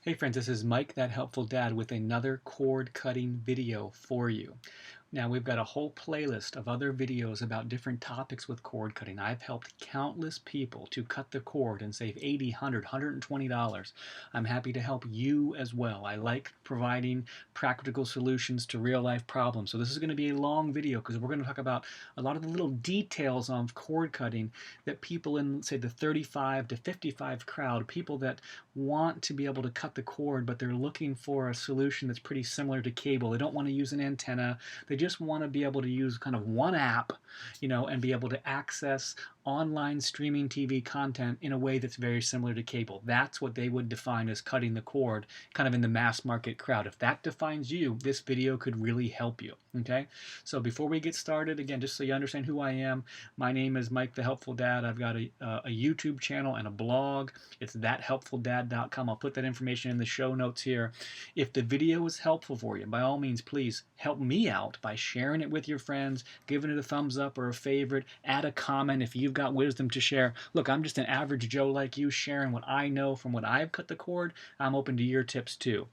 Hey friends, this is Mike, that helpful dad, with another cord cutting video for you. Now we've got a whole playlist of other videos about different topics with cord cutting. I've helped countless people to cut the cord and save $80, $100, $120. I'm happy to help you as well. I like providing practical solutions to real life problems. So this is going to be a long video because we're going to talk about a lot of the little details on cord cutting that people in, say, the 35 to 55 crowd, people that want to be able to cut the cord, but they're looking for a solution that's pretty similar to cable. They don't want to use an antenna. They just want to be able to use kind of one app, and be able to access online streaming TV content in a way that's very similar to cable. That's what they would define as cutting the cord, kind of in the mass market crowd. If that defines you, this video could really help you. Okay, so before we get started, again, just so you understand who I am, my name is Mike the Helpful Dad. I've got a YouTube channel and a blog. It's TheHelpfulDad.com. I'll put that information in the show notes here. If the video was helpful for you, by all means, please help me out by sharing it with your friends, giving it a thumbs up or a favorite, add a comment if you've got wisdom to share. Look, I'm just an average Joe like you, sharing what I know from what I've cut the cord. I'm open to your tips too.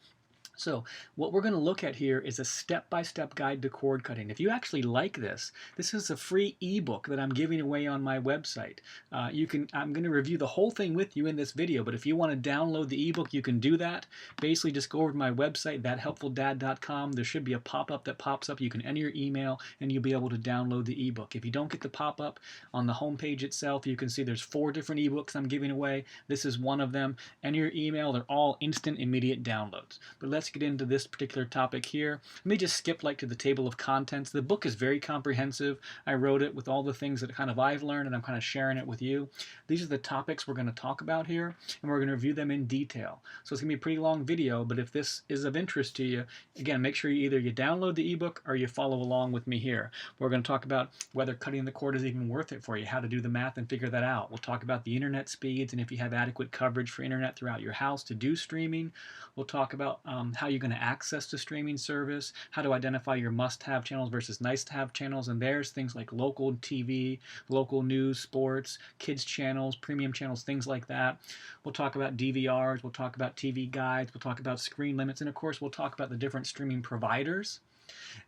So what we're going to look at here is a step-by-step guide to cord cutting. If you actually like this, this is a free ebook that I'm giving away on my website. I'm going to review the whole thing with you in this video, but if you want to download the ebook, you can do that. Basically, just go over to my website, thathelpfuldad.com. There should be a pop-up that pops up. You can enter your email, and you'll be able to download the ebook. If you don't get the pop-up on the homepage itself, you can see there's 4 different ebooks I'm giving away. This is one of them. Enter your email. They're all instant, immediate downloads. But let's get into this particular topic here. Let me just skip to the table of contents. The book is very comprehensive. I wrote it with all the things that kind of I've learned, and I'm kind of sharing it with you. These are the topics we're going to talk about here, and we're going to review them in detail. So it's going to be a pretty long video, but if this is of interest to you, again, make sure you download the ebook or you follow along with me here. We're going to talk about whether cutting the cord is even worth it for you, how to do the math and figure that out. We'll talk about the internet speeds and if you have adequate coverage for internet throughout your house to do streaming. We'll talk about how you're going to access the streaming service, how to identify your must-have channels versus nice-to-have channels, and there's things like local TV, local news, sports, kids channels, premium channels, things like that. We'll talk about DVRs, we'll talk about TV guides, we'll talk about screen limits, and of course we'll talk about the different streaming providers.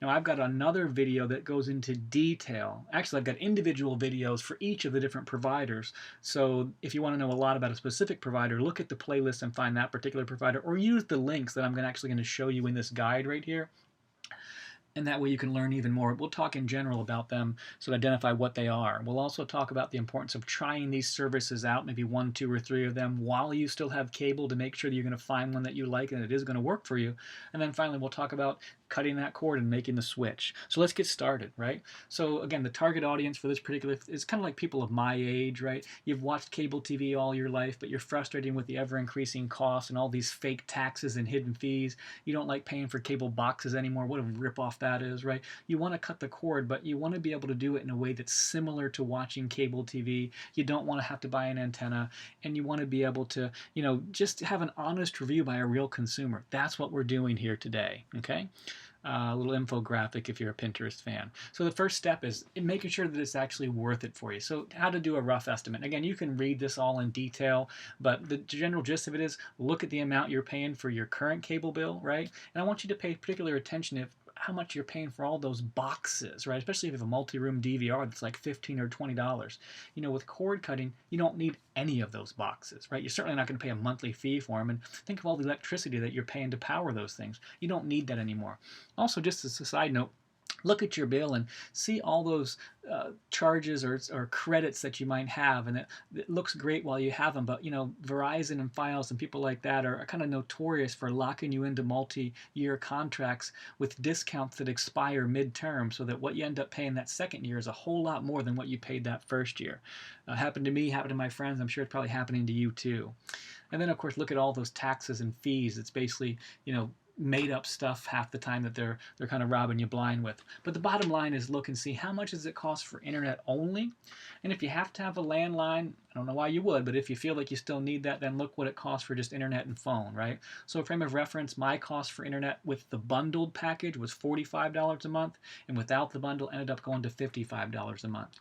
Now I've got another video that goes into detail. Actually, I've got individual videos for each of the different providers. So if you want to know a lot about a specific provider, look at the playlist and find that particular provider, or use the links that I'm actually going to show you in this guide right here. And that way you can learn even more. We'll talk in general about them, so identify what they are. We'll also talk about the importance of trying these services out, maybe 1, 2, or 3 of them while you still have cable, to make sure that you're going to find one that you like and it is going to work for you. And then finally, we'll talk about cutting that cord and making the switch. So let's get started, right? So again, the target audience for this particular is kind of like people of my age, right? You've watched cable TV all your life, but you're frustrated with the ever-increasing costs and all these fake taxes and hidden fees. You don't like paying for cable boxes anymore. What a ripoff that is, right? You want to cut the cord, but you want to be able to do it in a way that's similar to watching cable TV. You don't want to have to buy an antenna, and you want to be able to, just have an honest review by a real consumer. That's what we're doing here today, okay? A little infographic if you're a Pinterest fan. So the first step is in making sure that it's actually worth it for you. So how to do a rough estimate. Again, you can read this all in detail, but the general gist of it is look at the amount you're paying for your current cable bill, right? And I want you to pay particular attention if how much you're paying for all those boxes, right? Especially if you have a multi-room DVR that's like $15 or $20. With cord cutting, you don't need any of those boxes, right? You're certainly not going to pay a monthly fee for them. And think of all the electricity that you're paying to power those things. You don't need that anymore. Also, just as a side note, look at your bill and see all those charges or credits that you might have, and it looks great while you have them, but Verizon and Fios and people like that are kind of notorious for locking you into multi-year contracts with discounts that expire mid-term, so that what you end up paying that second year is a whole lot more than what you paid that first year. Happened to me, happened to my friends. I'm sure it's probably happening to you too. And then of course look at all those taxes and fees. It's basically made up stuff half the time that they're kind of robbing you blind with. But the bottom line is look and see how much does it cost for internet only. And if you have to have a landline, I don't know why you would, but if you feel like you still need that, then look what it costs for just internet and phone, right? So a frame of reference, my cost for internet with the bundled package was $45 a month, and without the bundle ended up going to $55 a month.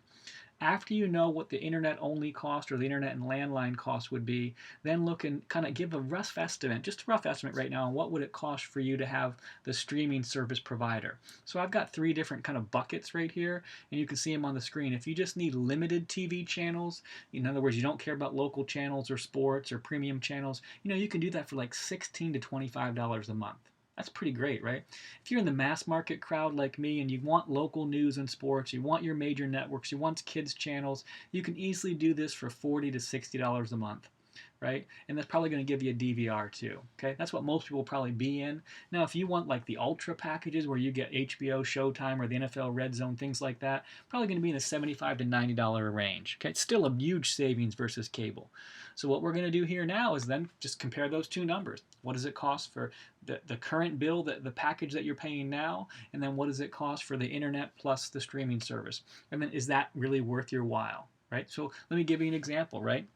After you know what the internet only cost or the internet and landline cost would be, then look and kind of give a rough estimate, just a rough estimate right now, on what would it cost for you to have the streaming service provider. So I've got three different kind of buckets right here, and you can see them on the screen. If you just need limited TV channels, in other words, you don't care about local channels or sports or premium channels, you can do that for like $16 to $25 a month. That's pretty great, right? If you're in the mass market crowd like me and you want local news and sports, you want your major networks, you want kids channels, you can easily do this for $40 to $60 a month, right? And that's probably going to give you a DVR too. Okay, that's what most people will probably be in. Now, if you want like the ultra packages where you get HBO, Showtime, or the NFL Red Zone, things like that, probably going to be in the $75 to $90 range. Okay, it's still a huge savings versus cable. So what we're going to do here now is then just compare those two numbers. What does it cost for the current bill, the package that you're paying now, and then what does it cost for the internet plus the streaming service? And then is that really worth your while, right? So let me give you an example, right?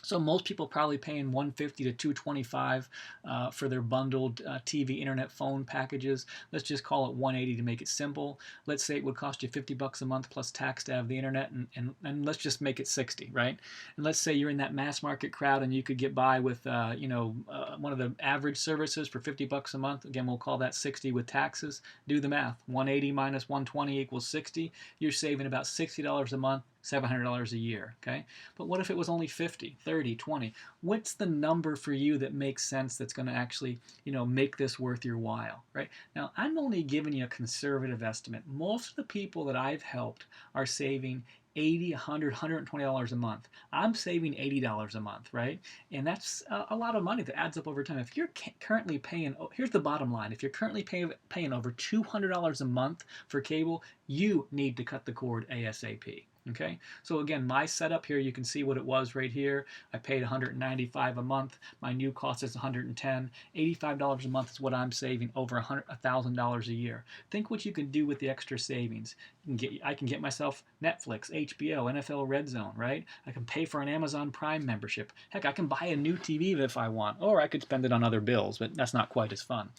So most people probably paying $150 to $225 for their bundled TV, internet, phone packages. Let's just call it $180 to make it simple. Let's say it would cost you $50 a month plus tax to have the internet, and let's just make it $60, right? And let's say you're in that mass market crowd and you could get by with one of the average services for $50 a month. Again, we'll call that $60 with taxes. Do the math. 180 minus 120 equals 60. You're saving about $60 a month. $700 a year, okay? But what if it was only 50, 30, 20? What's the number for you that makes sense that's going to actually, make this worth your while, right? Now, I'm only giving you a conservative estimate. Most of the people that I've helped are saving $80, $100, $120 a month. I'm saving $80 a month, right? And that's a lot of money that adds up over time. If you're currently paying, here's the bottom line, if you're currently paying over $200 a month for cable, you need to cut the cord ASAP. Okay, so again, my setup here, you can see what it was right here. I paid $195 a month. My new cost is $110. $85 a month is what I'm saving, over $1,000 a year. Think what you can do with the extra savings. I can get myself Netflix, HBO, NFL Red Zone, right? I can pay for an Amazon Prime membership. Heck, I can buy a new TV if I want, or I could spend it on other bills, but that's not quite as fun.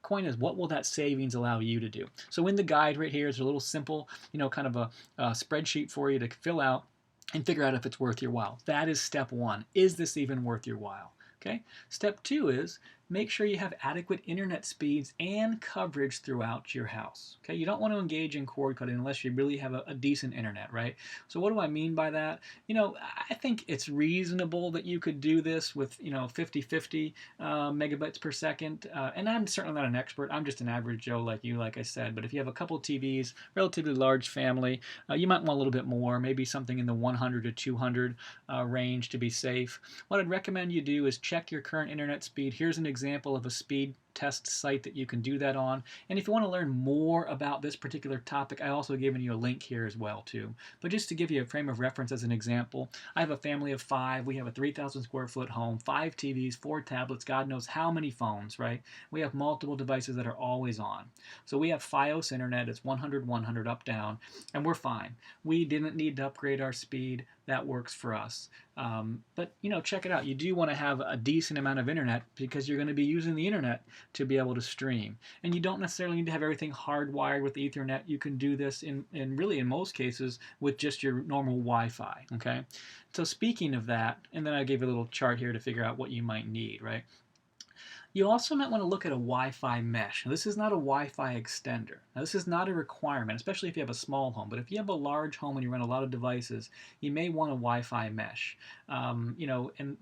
Point is, what will that savings allow you to do? So in the guide right here is a little simple, kind of a spreadsheet for you to fill out and figure out if it's worth your while. That is step one. Is this even worth your while? Okay. Step two is make sure you have adequate internet speeds and coverage throughout your house. Okay, you don't want to engage in cord cutting unless you really have a decent internet, right? So what do I mean by that? I think it's reasonable that you could do this with 50 megabytes per second. And I'm certainly not an expert. I'm just an average Joe like you, like I said. But if you have a couple TVs, relatively large family, you might want a little bit more, maybe something in the 100 to 200 range to be safe. What I'd recommend you do is check your current internet speed. Here's an example of a speed test site that you can do that on. And if you want to learn more about this particular topic, I also given you a link here as well too. But just to give you a frame of reference as an example, I have a family of 5. We have a 3,000 square foot home, 5 TVs, 4 tablets, God knows how many phones, right? We have multiple devices that are always on. So we have FiOS internet. It's 100 up, down, and we're fine. We didn't need to upgrade our speed. That works for us. But check it out. You do want to have a decent amount of internet because you're going to be using the internet to be able to stream. And you don't necessarily need to have everything hardwired with Ethernet. You can do this in really in most cases with just your normal Wi-Fi. Okay. So speaking of that, and then I gave you a little chart here to figure out what you might need, right? You also might want to look at a Wi-Fi mesh. Now, this is not a Wi-Fi extender. Now, this is not a requirement, especially if you have a small home. But if you have a large home and you run a lot of devices, you may want a Wi-Fi mesh. And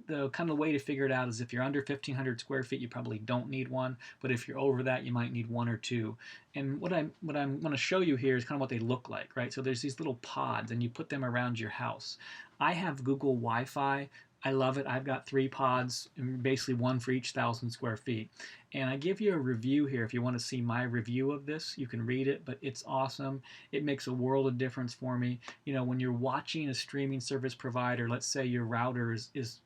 the kind of way to figure it out is if you're under 1,500 square feet, you probably don't need one. But if you're over that, you might need 1 or 2. And what I'm going to show you here is kind of what they look like, right? So there's these little pods, and you put them around your house. I have Google Wi-Fi. I love it. I've got 3 pods, and basically 1 for each 1,000 square feet. And I give you a review here. If you want to see my review of this, you can read it, but it's awesome. It makes a world of difference for me. When you're watching a streaming service provider, let's say your router is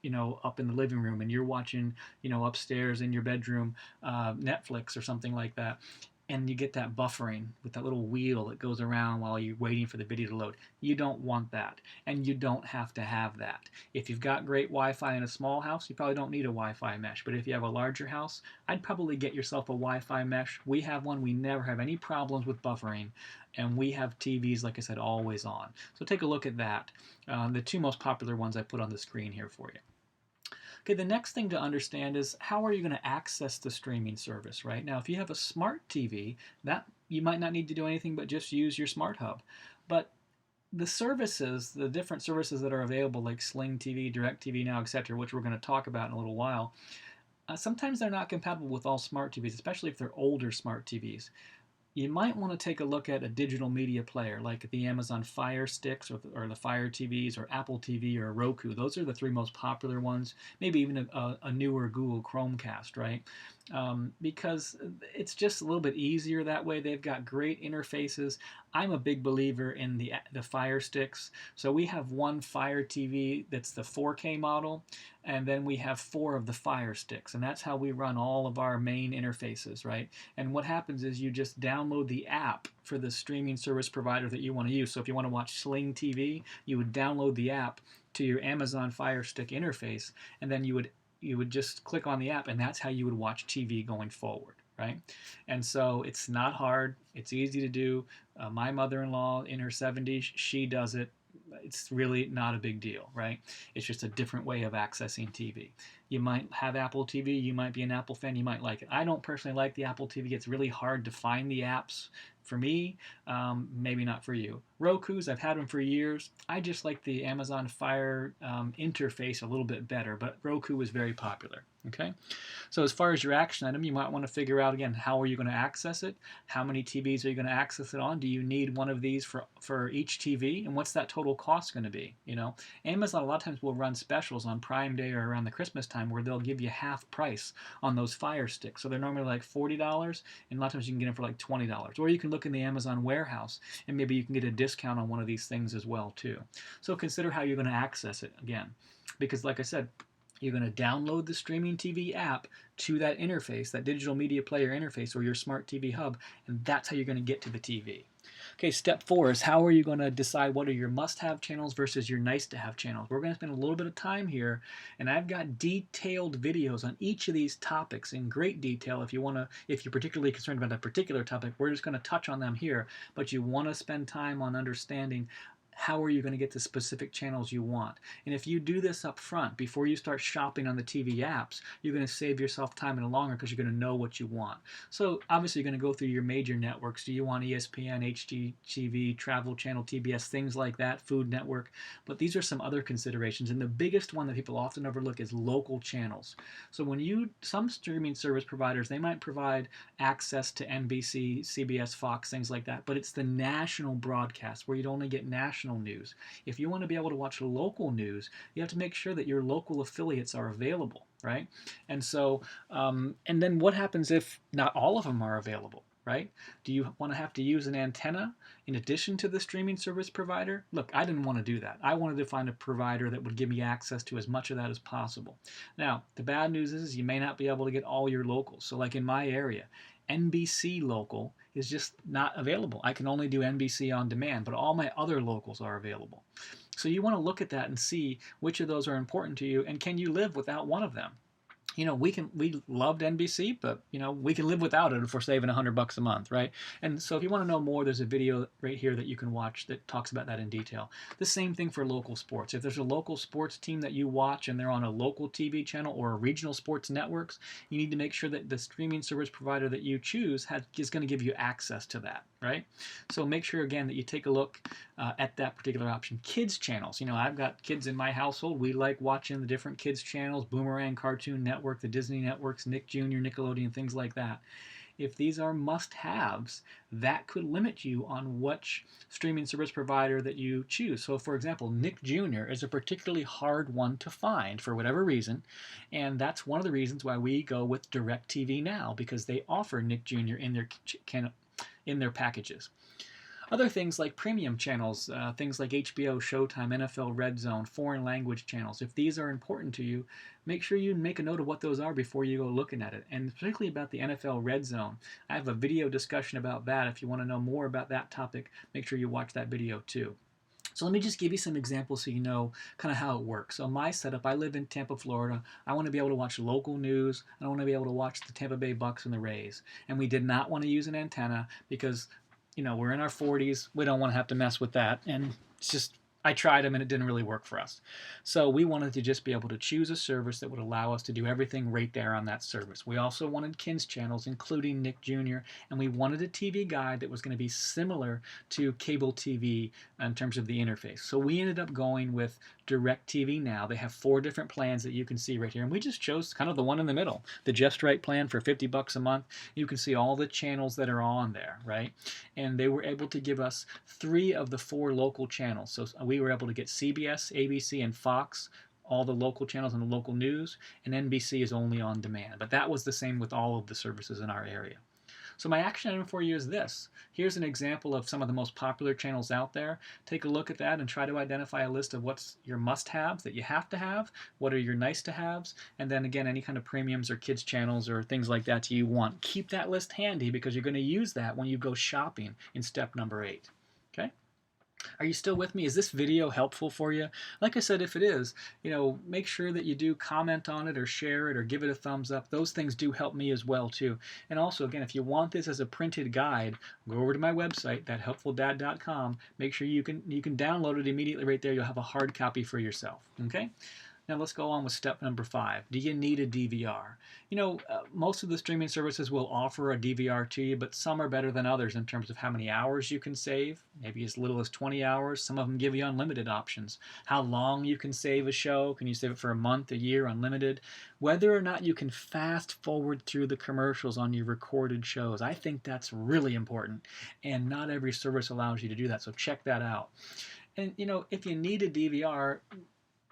up in the living room and you're watching, upstairs in your bedroom, Netflix or something like that. and you get that buffering with that little wheel that goes around while you're waiting for the video to load. You don't want that, and you don't have to have that. If you've got great Wi-Fi in a small house, you probably don't need a Wi-Fi mesh, but if you have a larger house, I'd probably get yourself a Wi-Fi mesh. We have one. We never have any problems with buffering, and we have TVs, like I said, always on. So take a look at that. The two most popular ones I put on the screen here for you. Okay, the next thing to understand is how are you going to access the streaming service, right? Now, if you have a smart TV, that you might not need to do anything but just use your smart hub. But the services, the different services that are available like Sling TV, DirecTV Now, etc., which we're going to talk about in a little while, sometimes they're not compatible with all smart TVs, especially if they're older smart TVs. You might want to take a look at a digital media player like the Amazon Fire Sticks or the Fire TVs or Apple TV or Roku. Those are the three most popular ones. Maybe even a newer Google Chromecast, right? Because it's just a little bit easier that way. They've got great interfaces. I'm a big believer in the Fire Sticks. So we have one Fire TV that's the 4K model, and then we have 4 of the Fire Sticks, and that's how we run all of our main interfaces, right? And what happens is you just download the app for the streaming service provider that you want to use. So if you want to watch Sling TV, you would download the app to your Amazon Fire Stick interface, and then you would just click on the app, and that's how you would watch TV going forward, right? And so it's not hard. It's easy to do. My mother-in-law in her 70s, she does it. It's really not a big deal, right? It's just a different way of accessing TV. You might have Apple TV. You might be an Apple fan. You might like it. I don't personally like the Apple TV. It's really hard to find the apps for me. Maybe not for you. Roku's, I've had them for years. I just like the Amazon Fire interface a little bit better, but Roku is very popular. Okay, so as far as your action item, you might want to figure out again, how are you going to access it? How many TVs are you going to access it on? Do you need one of these for each TV? And what's that total cost going to be? You know, Amazon a lot of times will run specials on Prime Day or around the Christmas time where they'll give you half price on those Fire Sticks. So they're normally like $40, and a lot of times you can get them for like $20. Or you can look in the Amazon warehouse, and maybe you can get a discount on one of these things as well too. So consider how you're going to access it again, because like I said, you're going to download the streaming TV app to that interface, that digital media player interface or your smart TV hub, and that's how you're going to get to the TV. Okay, step 4 is how are you going to decide what are your must-have channels versus your nice-to-have channels. We're going to spend a little bit of time here, and I've got detailed videos on each of these topics in great detail. If you're particularly concerned about a particular topic, we're just going to touch on them here, but you want to spend time on understanding how are you going to get the specific channels you want. And if you do this up front, before you start shopping on the TV apps, you're going to save yourself time in the long run because you're going to know what you want. So obviously you're going to go through your major networks. Do you want ESPN, HGTV, Travel Channel, TBS, things like that, Food Network? But these are some other considerations. And the biggest one that people often overlook is local channels. So some streaming service providers, they might provide access to NBC, CBS, Fox, things like that, but it's the national broadcast where you'd only get national news. If you want to be able to watch local news, you have to make sure that your local affiliates are available, right? And so, and then what happens if not all of them are available, right? Do you want to have to use an antenna in addition to the streaming service provider? Look, I didn't want to do that. I wanted to find a provider that would give me access to as much of that as possible. Now, the bad news is you may not be able to get all your locals. So like in my area, NBC local is just not available. I can only do NBC on demand, but all my other locals are available. So you want to look at that and see which of those are important to you, and can you live without one of them? You know, we loved NBC, but you know, we can live without it if we're saving $100 a month, right? And so if you want to know more, there's a video right here that you can watch that talks about that in detail. The same thing for local sports. If there's a local sports team that you watch and they're on a local TV channel or a regional sports networks, you need to make sure that the streaming service provider that you choose is going to give you access to that, right? So make sure again that you take a look at that particular option. Kids channels. You know, I've got kids in my household. We like watching the different kids channels, Boomerang, Cartoon Network, the Disney networks, Nick Jr., Nickelodeon, things like that. If these are must-haves, that could limit you on which streaming service provider that you choose. So for example, Nick Jr. is a particularly hard one to find for whatever reason, and that's one of the reasons why we go with DirecTV Now, because they offer Nick Jr. in their packages. Other things like premium channels, things like HBO, Showtime, NFL Red Zone, foreign language channels, if these are important to you, make sure you make a note of what those are before you go looking at it. And particularly about the NFL Red Zone, I have a video discussion about that. If you want to know more about that topic, make sure you watch that video too. So let me just give you some examples so you know kind of how it works. So my setup, I live in Tampa, Florida. I want to be able to watch local news. I want to be able to watch the Tampa Bay Bucks and the Rays. And we did not want to use an antenna because, we're in our 40s. We don't want to have to mess with that. And it's just, I tried them and it didn't really work for us. So we wanted to just be able to choose a service that would allow us to do everything right there on that service. We also wanted Kins channels, including Nick Jr., and we wanted a TV guide that was going to be similar to cable TV in terms of the interface. So we ended up going with DirecTV Now. They have 4 different plans that you can see right here, and we just chose kind of the one in the middle, the Just Right plan for $50 a month. You can see all the channels that are on there, right? And they were able to give us 3 of the 4 local channels. So we were able to get CBS, ABC, and Fox, all the local channels and the local news, and NBC is only on demand. But that was the same with all of the services in our area. So my action item for you is this. Here's an example of some of the most popular channels out there. Take a look at that and try to identify a list of what's your must-haves that you have to have, what are your nice-to-haves, and then again, any kind of premiums or kids channels or things like that you want. Keep that list handy because you're going to use that when you go shopping in step number 8. Okay? Are you still with me? Is this video helpful for you? Like I said, if it is, make sure that you do comment on it or share it or give it a thumbs up. Those things do help me as well too. And also, again, if you want this as a printed guide, go over to my website, TheHelpfulDad.com. Make sure you can download it immediately right there. You'll have a hard copy for yourself. Okay? Now let's go on with step number 5. Do you need a DVR? Most of the streaming services will offer a DVR to you, but some are better than others in terms of how many hours you can save, maybe as little as 20 hours. Some of them give you unlimited options. How long you can save a show, can you save it for a month, a year, unlimited? Whether or not you can fast forward through the commercials on your recorded shows. I think that's really important, and not every service allows you to do that, so check that out. And if you need a DVR,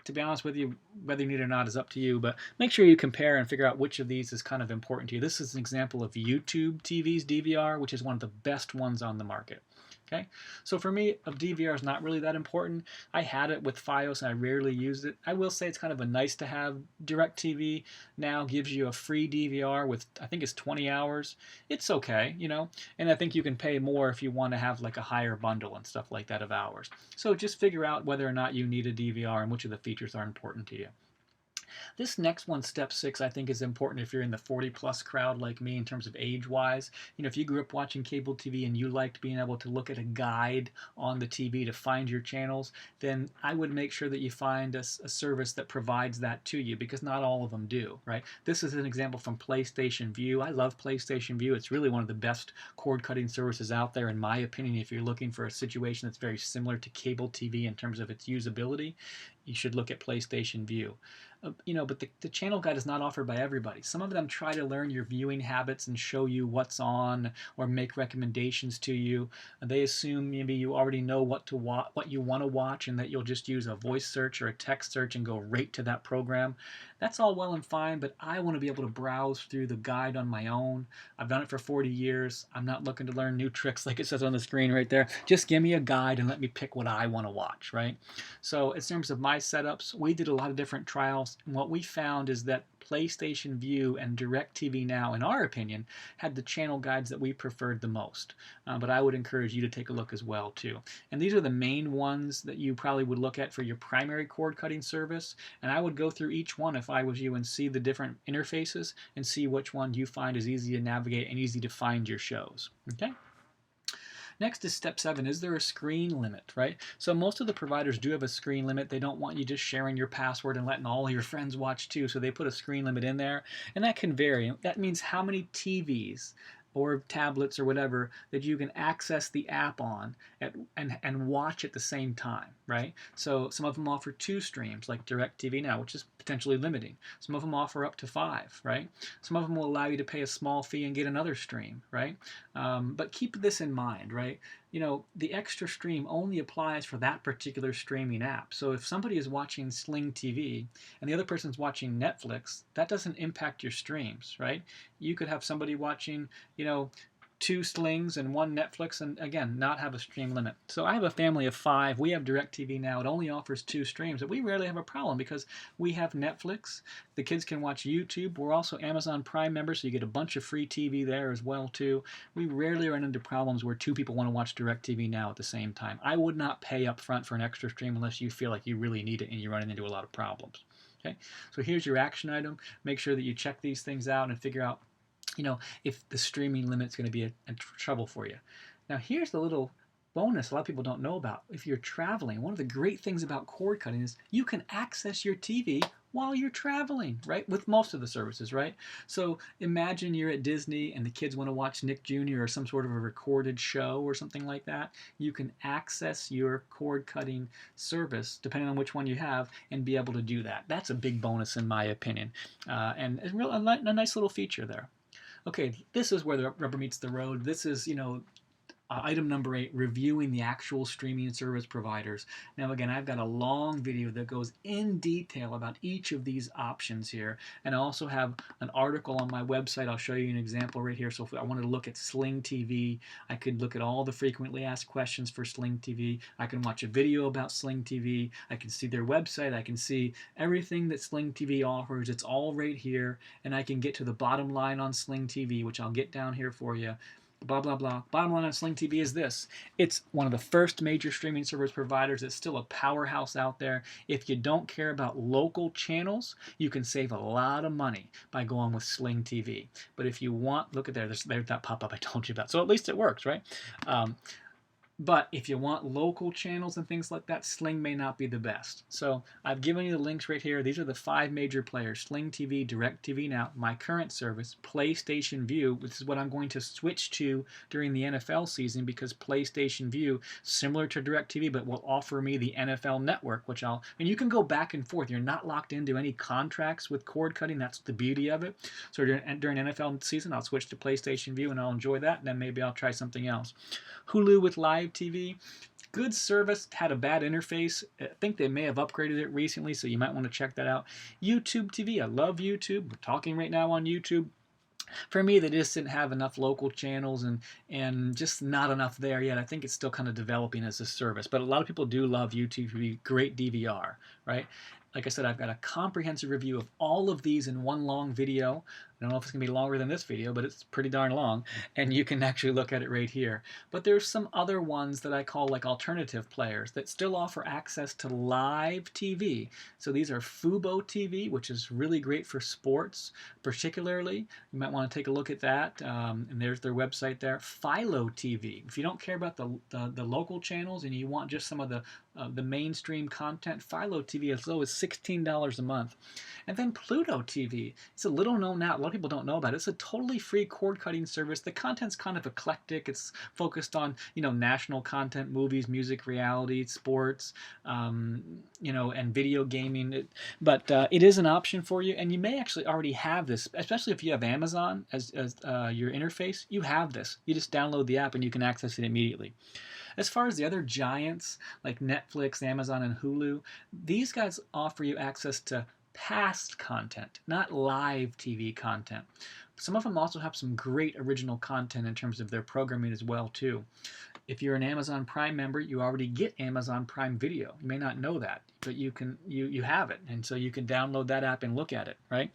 to be honest with you, whether you need it or not is up to you, but make sure you compare and figure out which of these is kind of important to you. This is an example of YouTube TV's DVR, which is one of the best ones on the market. Okay, so for me, a DVR is not really that important. I had it with Fios and I rarely used it. I will say it's kind of a nice to have. DirecTV Now gives you a free DVR with, I think it's 20 hours. It's okay, and I think you can pay more if you want to have like a higher bundle and stuff like that of hours. So just figure out whether or not you need a DVR and which of the features are important to you. This next one, step 6, I think is important if you're in the 40-plus crowd like me in terms of age-wise. If you grew up watching cable TV and you liked being able to look at a guide on the TV to find your channels, then I would make sure that you find a service that provides that to you, because not all of them do, right? This is an example from PlayStation Vue. I love PlayStation Vue. It's really one of the best cord-cutting services out there, in my opinion. If you're looking for a situation that's very similar to cable TV in terms of its usability, you should look at PlayStation Vue. But the channel guide is not offered by everybody. Some of them try to learn your viewing habits and show you what's on or make recommendations to you. They assume maybe you already know what you want to watch, and that you'll just use a voice search or a text search and go right to that program. That's all well and fine, but I want to be able to browse through the guide on my own. I've done it for 40 years. I'm not looking to learn new tricks like it says on the screen right there. Just give me a guide and let me pick what I want to watch, right? So in terms of my setups, we did a lot of different trials, and what we found is that PlayStation Vue and DirecTV Now, in our opinion, had the channel guides that we preferred the most. But I would encourage you to take a look as well too. And these are the main ones that you probably would look at for your primary cord cutting service. And I would go through each one if I was you and see the different interfaces and see which one you find is easy to navigate and easy to find your shows. Okay? Next is step 7. Is there a screen limit, right? So most of the providers do have a screen limit. They don't want you just sharing your password and letting all your friends watch too. So they put a screen limit in there, and that can vary. That means how many TVs or tablets or whatever that you can access the app on and watch at the same time, right? So some of them offer 2 streams, like DirecTV Now, which is potentially limiting. Some of them offer up to 5, right? Some of them will allow you to pay a small fee and get another stream, right? But keep this in mind, right? The extra stream only applies for that particular streaming app. So if somebody is watching Sling TV and the other person's watching Netflix, that doesn't impact your streams, right? You could have somebody watching, 2 Slings and 1 Netflix, and again, not have a stream limit. So I have a family of 5. We have DirecTV Now. It only offers 2 streams, but we rarely have a problem because we have Netflix. The kids can watch YouTube. We're also Amazon Prime members, so you get a bunch of free TV there as well too. We rarely run into problems where 2 people want to watch DirecTV Now at the same time. I would not pay up front for an extra stream unless you feel like you really need it and you're running into a lot of problems. Okay, so here's your action item. Make sure that you check these things out and figure out, if the streaming limit's going to be a trouble for you. Now here's the little bonus a lot of people don't know about. If you're traveling, one of the great things about cord cutting is you can access your TV while you're traveling, right? With most of the services, right? So imagine you're at Disney and the kids want to watch Nick Jr. or some sort of a recorded show or something like that. You can access your cord cutting service, depending on which one you have, and be able to do that. That's a big bonus in my opinion. And a nice little feature there. Okay, this is where the rubber meets the road. This is, item number 8, reviewing the actual streaming service providers. Now again, I've got a long video that goes in detail about each of these options here, and I also have an article on my website. I'll show you an example right here. So if I wanted to look at Sling TV, I could look at all the frequently asked questions for Sling TV. I can watch a video about Sling TV. I can see their website. I can see everything that Sling TV offers. It's all right here, and I can get to the bottom line on Sling TV, which I'll get down here for you. Blah, blah, blah. Bottom line on Sling TV is this. It's one of the first major streaming service providers. It's still a powerhouse out there. If you don't care about local channels, you can save a lot of money by going with Sling TV. But if you want, look at there's that pop-up I told you about. So at least it works, right? But if you want local channels and things like that, Sling may not be the best. So I've given you the links right here. These are the 5 major players: Sling TV, DirecTV Now, my current service, PlayStation Vue, which is what I'm going to switch to during the NFL season, because PlayStation Vue, similar to DirecTV, but will offer me the NFL Network, and you can go back and forth. You're not locked into any contracts with cord cutting. That's the beauty of it. So during NFL season, I'll switch to PlayStation Vue and I'll enjoy that, and then maybe I'll try something else. Hulu with live TV, good service, had a bad interface. I think they may have upgraded it recently, so you might want to check that out. YouTube TV, I love YouTube. We're talking right now on YouTube. For me, they just didn't have enough local channels and just not enough there yet. I think it's still kind of developing as a service, but a lot of people do love YouTube TV, great DVR, right? Like I said, I've got a comprehensive review of all of these in one long video. I don't know if it's going to be longer than this video, but it's pretty darn long, and you can actually look at it right here. But there's some other ones that I call like alternative players that still offer access to live TV. So these are Fubo TV, which is really great for sports, particularly. You might want to take a look at that, and there's their website there. Philo TV. If you don't care about the local channels and you want just some of the mainstream content, Philo TV is as low as $16 a month. And then Pluto TV. It's a little known now. A lot of people don't know about it. It's a totally free cord cutting service. The content's kind of eclectic. It's focused on, national content, movies, music, reality, sports, and video gaming. But it is an option for you, and you may actually already have this, especially if you have Amazon as your interface. You have this. You just download the app and you can access it immediately. As far as the other giants like Netflix, Amazon, and Hulu, these guys offer you access to past content, not live TV content. Some of them also have some great original content in terms of their programming as well too. If you're an Amazon Prime member, you already get Amazon Prime Video. You may not know that, but you have it, and so you can download that app and look at it, right?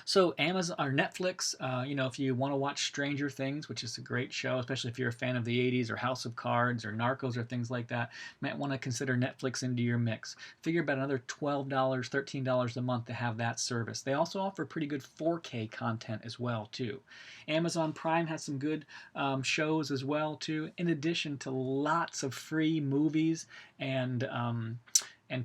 So Amazon or Netflix, if you want to watch Stranger Things, which is a great show, especially if you're a fan of the 80s, or House of Cards or Narcos or things like that, you might want to consider Netflix into your mix. Figure about another $12, $13 a month to have that service. They also offer pretty good 4K content as well too. Amazon Prime has some good shows as well too, in addition to lots of free movies and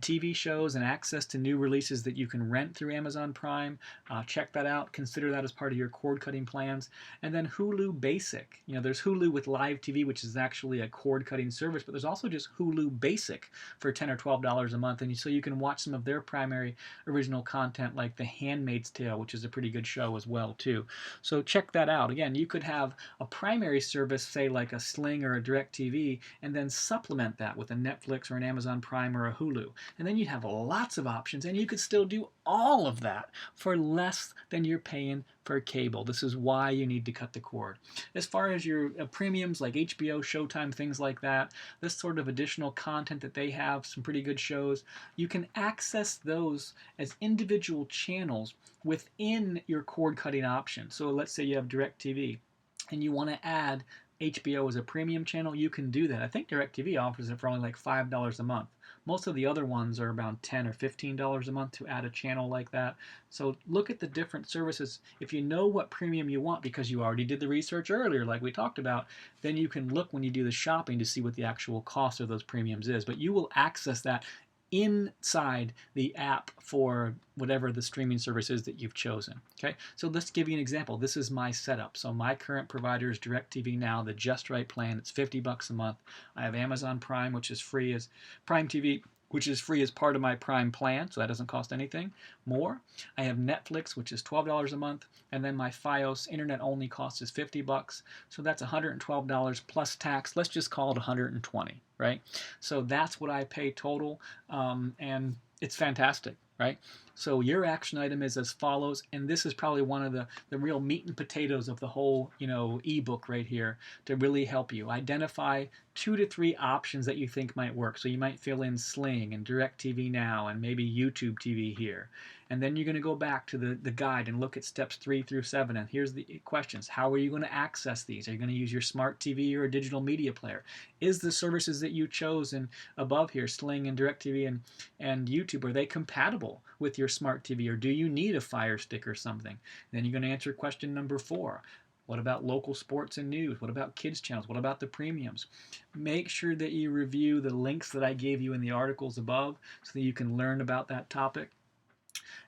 TV shows and access to new releases that you can rent through Amazon Prime. Check that out. Consider that as part of your cord cutting plans. And then Hulu Basic. There's Hulu with live TV, which is actually a cord cutting service, but there's also just Hulu Basic for $10 or $12 a month. And so you can watch some of their primary original content like The Handmaid's Tale, which is a pretty good show as well too. So check that out. Again, you could have a primary service, say like a Sling or a DirecTV, and then supplement that with a Netflix or an Amazon Prime or a Hulu. And then you'd have lots of options, and you could still do all of that for less than you're paying for cable. This is why you need to cut the cord. As far as your premiums like HBO, Showtime, things like that, this sort of additional content that they have, some pretty good shows, you can access those as individual channels within your cord cutting option. So let's say you have DirecTV and you want to add HBO as a premium channel, you can do that. I think DirecTV offers it for only like $5 a month. Most of the other ones are around $10 or $15 a month to add a channel like that. So look at the different services. If you know what premium you want because you already did the research earlier like we talked about, then you can look when you do the shopping to see what the actual cost of those premiums is. But you will access that inside the app for whatever the streaming service is that you've chosen. Okay, so let's give you an example. This is my setup. So my current provider is DirecTV Now, the Just Right plan. It's $50 a month. I have Amazon Prime, which is free as Prime TV, which is free as part of my Prime plan, so that doesn't cost anything more. I have Netflix, which is $12 a month, and then my Fios internet only cost is $50, so that's $112 plus tax. Let's just call it $120, right? So that's what I pay total, and it's fantastic, right? So your action item is as follows, and this is probably one of the real meat and potatoes of the whole, ebook right here to really help you. Identify 2 to 3 options that you think might work. So you might fill in Sling and DirecTV Now and maybe YouTube TV here. And then you're going to go back to the guide and look at steps 3 through 7. And here's the questions. How are you going to access these? Are you going to use your smart TV or a digital media player? Is the services that you chose and above here, Sling and DirecTV and YouTube, are they compatible with your smart TV, or do you need a Fire Stick or something? And then you're going to answer question number 4. What about local sports and news? What about kids channels? What about the premiums? Make sure that you review the links that I gave you in the articles above so that you can learn about that topic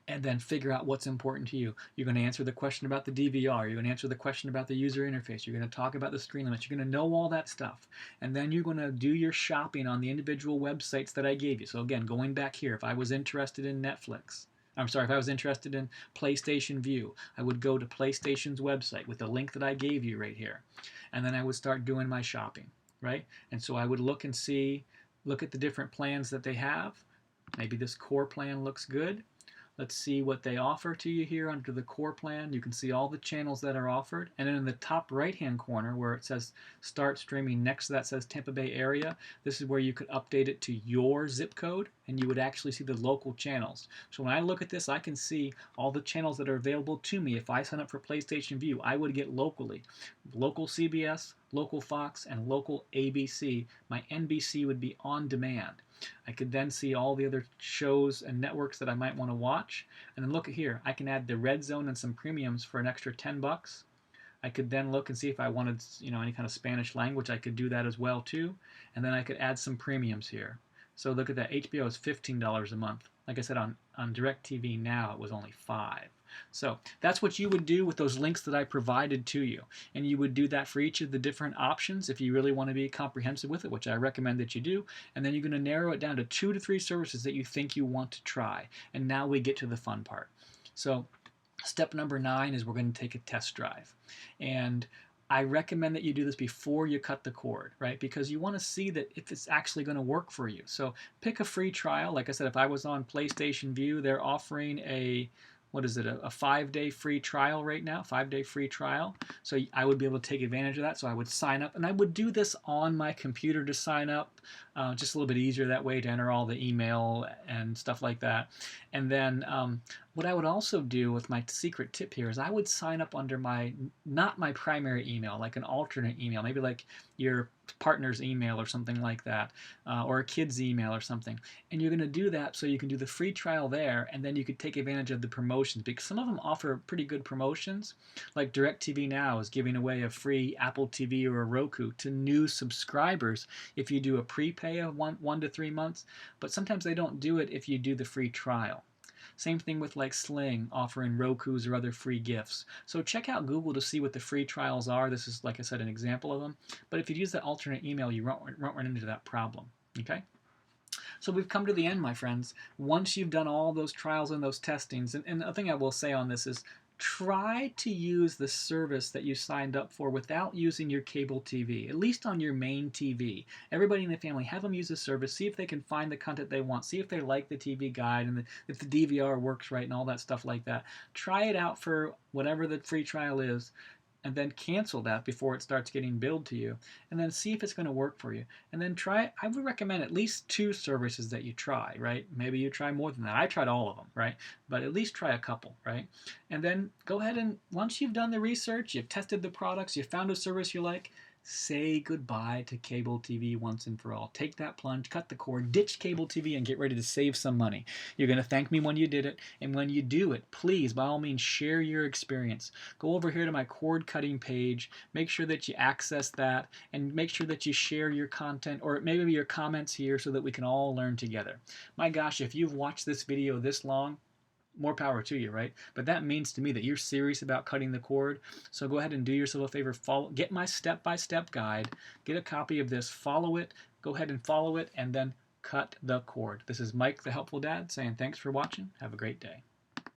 and then figure out what's important to you. You're going to answer the question about the DVR. You're going to answer the question about the user interface. You're going to talk about the screen limits. You're going to know all that stuff. And then you're going to do your shopping on the individual websites that I gave you. So again, going back here, if I was interested in Netflix, if I was interested in PlayStation View, I would go to PlayStation's website with the link that I gave you right here. And then I would start doing my shopping, right? And so I would look at the different plans that they have. Maybe this core plan looks good. Let's see what they offer to you here under the core plan. You can see all the channels that are offered. And then in the top right-hand corner where it says Start Streaming, next to that says Tampa Bay Area. This is where you could update it to your zip code, and you would actually see the local channels. So when I look at this, I can see all the channels that are available to me. If I sign up for PlayStation View, I would get locally. Local CBS, local Fox, and local ABC. My NBC would be on demand. I could then see all the other shows and networks that I might want to watch. And then look at here. I can add the red zone and some premiums for an extra $10. I could then look and see if I wanted, any kind of Spanish language. I could do that as well too. And then I could add some premiums here. So look at that. HBO is $15 a month. Like I said, on DirecTV Now, it was only $5. So that's what you would do with those links that I provided to you. And you would do that for each of the different options if you really want to be comprehensive with it, which I recommend that you do. And then you're going to narrow it down to 2 to 3 services that you think you want to try. And now we get to the fun part. So step number 9 is we're going to take a test drive. And I recommend that you do this before you cut the cord, right? Because you want to see that if it's actually going to work for you. So pick a free trial. Like I said, if I was on PlayStation View, they're offering a 5-day free trial right now, 5-day free trial. So I would be able to take advantage of that. So I would sign up, and I would do this on my computer to sign up, just a little bit easier that way to enter all the email and stuff like that. And then what I would also do with my secret tip here is I would sign up under not my primary email, like an alternate email, maybe like your partner's email or something like that, or a kid's email or something. And you're going to do that so you can do the free trial there, and then you could take advantage of the promotions, because some of them offer pretty good promotions. Like DirecTV Now is giving away a free Apple TV or a Roku to new subscribers if you do a prepay of 1 to 3 months, but sometimes they don't do it if you do the free trial. Same thing with like Sling offering Rokus or other free gifts. So check out Google to see what the free trials are. This is, like I said, an example of them. But if you use that alternate email, you won't run into that problem. Okay? So we've come to the end, my friends. Once you've done all those trials and those testings, and the thing I will say on this is, try to use the service that you signed up for without using your cable TV, at least on your main TV. Everybody in the family, have them use the service, see if they can find the content they want, see if they like the TV guide and if the DVR works right and all that stuff like that. Try it out for whatever the free trial is, and then cancel that before it starts getting billed to you, and then see if it's going to work for you. And then try, I would recommend at least 2 services that you try, right? Maybe you try more than that. I tried all of them, right? But at least try a couple, right? And then go ahead and once you've done the research, you've tested the products, you've found a service you like, say goodbye to cable TV once and for all. Take that plunge, cut the cord, ditch cable TV, and get ready to save some money. You're going to thank me when you did it, and when you do it, please, by all means, share your experience. Go over here to my cord cutting page, make sure that you access that, and make sure that you share your content, or maybe your comments here, so that we can all learn together. My gosh, if you've watched this video this long, more power to you, right? But that means to me that you're serious about cutting the cord. So go ahead and do yourself a favor. Get my step-by-step guide. Get a copy of this. Follow it. Go ahead and follow it, and then cut the cord. This is Mike, the Helpful Dad, saying thanks for watching. Have a great day.